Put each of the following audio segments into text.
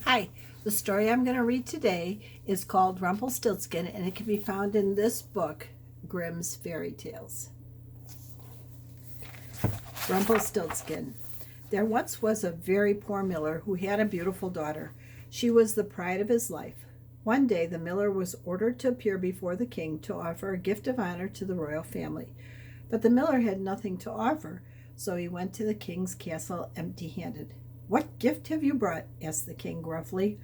Hi, the story I'm going to read today is called Rumpelstiltskin, and it can be found in this book, Grimm's Fairy Tales. Rumpelstiltskin. There once was a very poor miller who had a beautiful daughter. She was the pride of his life. One day the miller was ordered to appear before the king to offer a gift of honor to the royal family. But the miller had nothing to offer, so he went to the king's castle empty-handed. "What gift have you brought?" asked the king gruffly.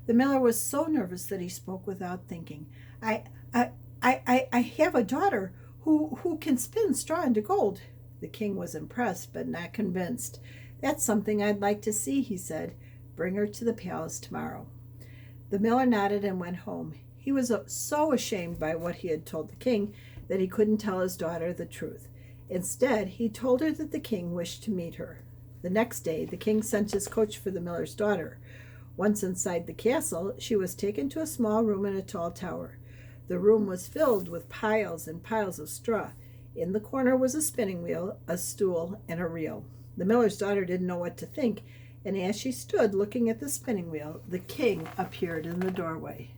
The miller was so nervous that he spoke without thinking. I I have a daughter who can spin straw into gold." The king was impressed, but not convinced. "That's something I'd like to see," he said. "Bring her to the palace tomorrow." The miller nodded and went home. He was so ashamed by what he had told the king that he couldn't tell his daughter the truth. Instead, he told her that the king wished to meet her. The next day, the king sent his coach for the miller's daughter. Once inside the castle, she was taken to a small room in a tall tower. The room was filled with piles and piles of straw. In the corner was a spinning wheel, a stool, and a reel. The miller's daughter didn't know what to think, and as she stood looking at the spinning wheel, the king appeared in the doorway.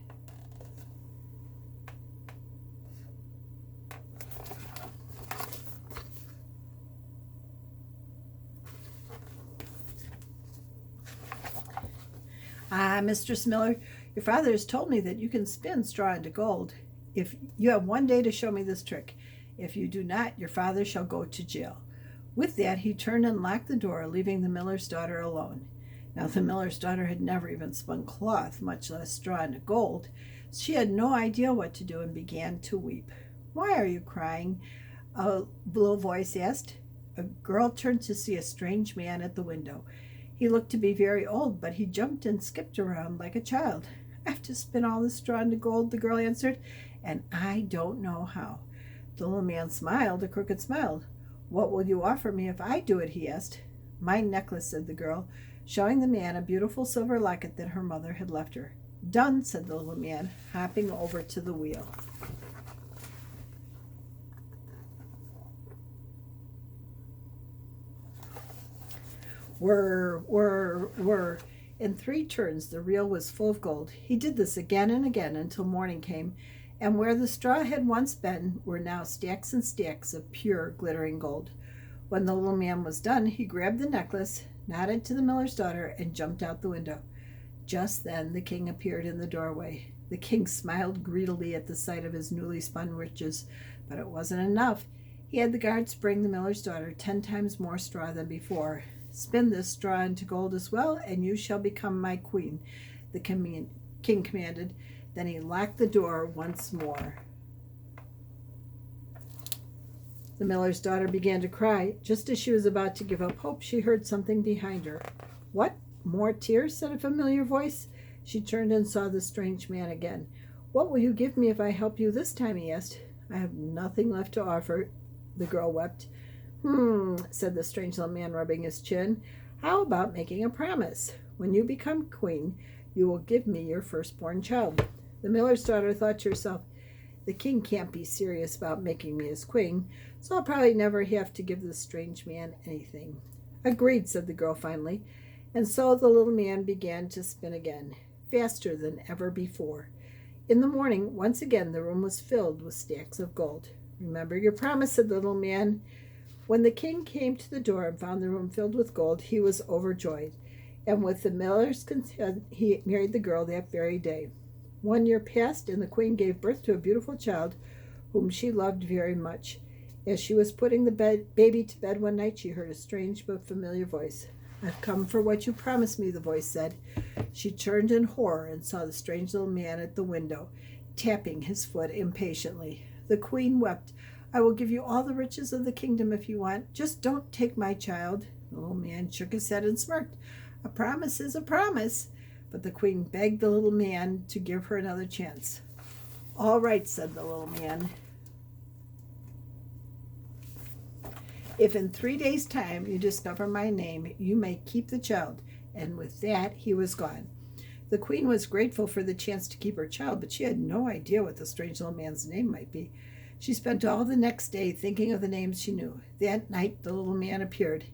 "Ah, Mistress Miller, your father has told me that you can spin straw into gold. If you have one day to show me this trick. If you do not, your father shall go to jail." With that, he turned and locked the door, leaving the miller's daughter alone. Now, the miller's daughter had never even spun cloth, much less straw into gold. She had no idea what to do and began to weep. "Why are you crying?" a low voice asked. A girl turned to see a strange man at the window. He looked to be very old, but he jumped and skipped around like a child. "I have to spin all this straw into gold," the girl answered, "and I don't know how." The little man smiled a crooked smile. "What will you offer me if I do it?" he asked. "My necklace," said the girl, showing the man a beautiful silver locket that her mother had left her. "Done," said the little man, hopping over to the wheel. Whir, whir, whir. In 3 turns the reel was full of gold. He did this again and again until morning came, and where the straw had once been were now stacks and stacks of pure glittering gold. When the little man was done, he grabbed the necklace, nodded to the miller's daughter, and jumped out the window. Just then the king appeared in the doorway. The king smiled greedily at the sight of his newly spun riches, but it wasn't enough. He had the guards bring the miller's daughter 10 times more straw than before. "Spin this straw into gold as well, and you shall become my queen," the king commanded. Then he locked the door once more. The miller's daughter began to cry. Just as she was about to give up hope, she heard something behind her. "What? More tears?" said a familiar voice. She turned and saw the strange man again. "What will you give me if I help you this time?" he asked. "I have nothing left to offer," the girl wept. Said the strange little man, rubbing his chin. "How about making a promise? When you become queen, you will give me your firstborn child." The miller's daughter thought to herself, "The king can't be serious about making me his queen, so I'll probably never have to give this strange man anything." "Agreed," said the girl finally. And so the little man began to spin again, faster than ever before. In the morning, once again, the room was filled with stacks of gold. "Remember your promise," said the little man. When the king came to the door and found the room filled with gold, he was overjoyed, and with the miller's consent, he married the girl that very day. 1 year passed, and the queen gave birth to a beautiful child whom she loved very much. As she was putting the baby to bed one night, she heard a strange but familiar voice. "I've come for what you promised me," the voice said. She turned in horror and saw the strange little man at the window, tapping his foot impatiently. The queen wept. "I will give you all the riches of the kingdom if you want. Just don't take my child." The little man shook his head and smirked. "A promise is a promise." But the queen begged the little man to give her another chance. "All right," said the little man. "If in 3 days' time you discover my name, you may keep the child." And with that, he was gone. The queen was grateful for the chance to keep her child, but she had no idea what the strange little man's name might be. She spent all the next day thinking of the names she knew. That night the little man appeared.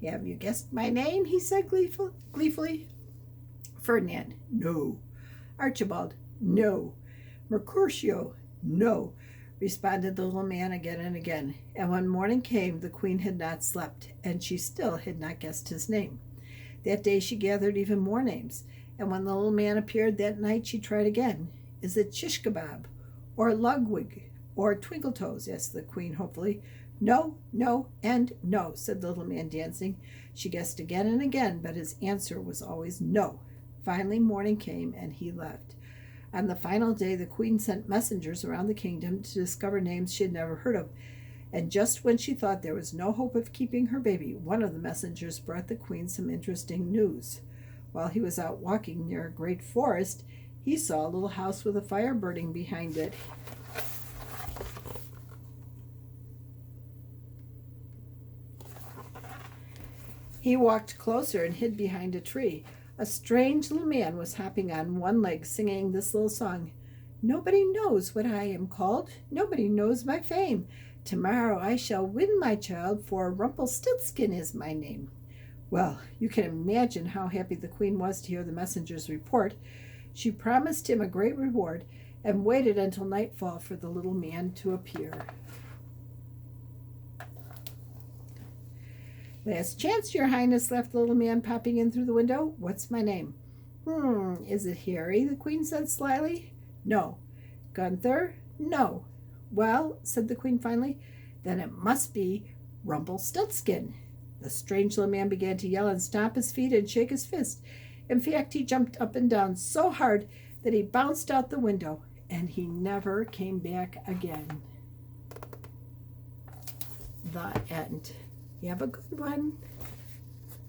"Have you guessed my name?" he said gleefully. Ferdinand, no. Archibald, no. Mercutio, no, responded the little man again and again. And when morning came, the queen had not slept, and she still had not guessed his name. That day she gathered even more names, and when the little man appeared that night, she tried again. Is it Shish Kebab, or Lugwig, or Twinkletoes? Asked the queen hopefully. No, no, and no, said the little man, dancing. She guessed again and again, but his answer was always no. Finally morning came, and he left. On the final day, the queen sent messengers around the kingdom to discover names she had never heard of. And just when she thought there was no hope of keeping her baby, one of the messengers brought the queen some interesting news. While he was out walking near a great forest, he saw a little house with a fire burning behind it. He walked closer and hid behind a tree. A strange little man was hopping on one leg, singing this little song. Nobody knows what I am called. Nobody knows my fame. Tomorrow I shall win, my child, for Rumpelstiltskin is my name. Well, you can imagine how happy the queen was to hear the messenger's report. She promised him a great reward and waited until nightfall for the little man to appear. Last chance, your highness, laughed the little man, popping in through the window. What's my name? Is it Harry? The queen said slyly. No. Gunther? No. Well, said the queen finally, then it must be Rumpelstiltskin. The strange little man began to yell and stomp his feet and shake his fist. In fact, he jumped up and down so hard that he bounced out the window, and he never came back again. The end. You have a good one.